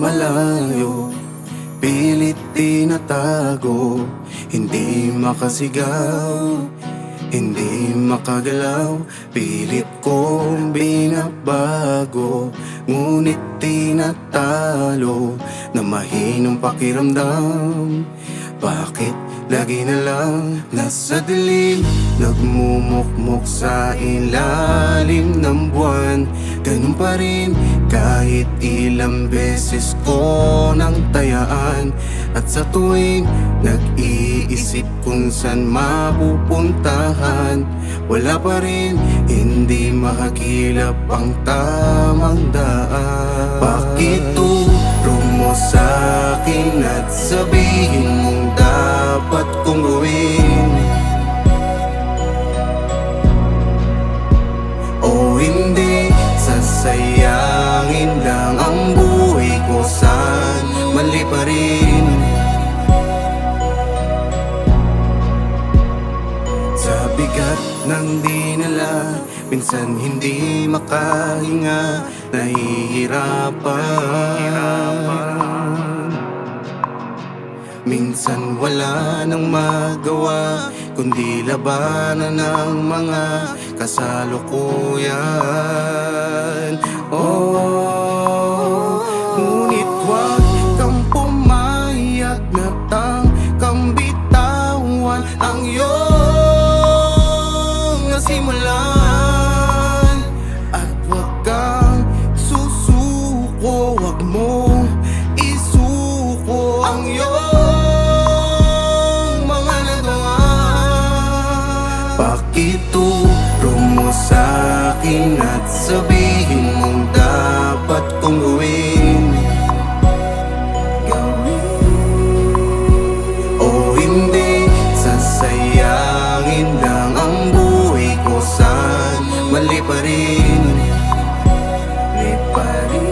malayo, pilit tinatago, hindi makasigaw, hindi makagalaw. Pilit kong binabago, ngunit tinatalo na mahinang pakiramdam. Bakit lagi na lang nasa dilim, nagmumukmok sa ilalim ng buwan? Ganun pa rin kahit ilang beses ko nang tayaan. At sa tuwing nag-iisip kung saan mapupuntahan, wala pa rin, hindi makakilap ang tamang daan. Bakit turo mo sa'kin at sabihin mong dapat kong gawin, o hindi sasayangin lang ang buhay ko? Saan mali pa rin? Sa bigat ng dinala, minsan hindi makahinga, nahihirapan. Minsan wala nang magawa, kundi labanan ng mga kasalukuyan. Oh, ngunit huwag kang pumayag na tangkang bitawan ang iyong nasimulan. At huwag kang susuko, huwag mong isuko ang iyong mga nagawa. Pakituro mo sa'kin at sabihin mong dapat kong gawin, o hindi sasayangin lang ang buhay ko? Saan mali pa rin? Mali pa rin.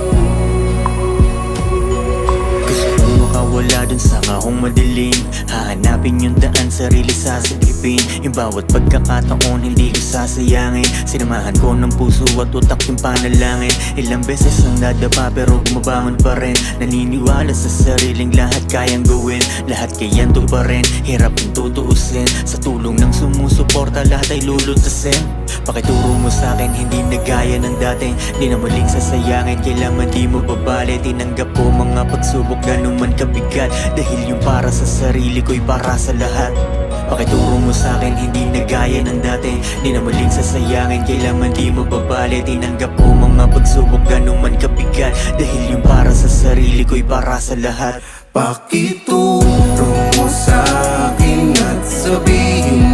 Gusto kong makawala dun sa kahong madilim, hahanapin yung daan, sarili sasalipin. Yung bawat pagkakataon hindi ko sasayangin, sinamahan ko ng puso at utak yung panalangin. Ilang beses ang nadapa pero bumabangon pa rin, naniniwala sa sariling lahat kayang gawin. Lahat kayang pa rin, hirap yung tutuusin, sa tulong ng sumusuporta lahat ay lulutasin. Pakituro mo sa'kin hindi na gaya ng dati, di na muling sasayangin, kailangan di mo babali. Tinanggap ko mga pagsubok ganun man kabigat, dahil yung para sa sarili ko'y para sa lahat. Pakituro mo sa'kin hindi na gaya ng dati, di na muling sasayangin, kailangan di mo babali. Tinanggap ko mga pagsubok ganun man kabigat, dahil yung para sa sarili ko'y para sa lahat. Pakituro mo sa'kin at sabihin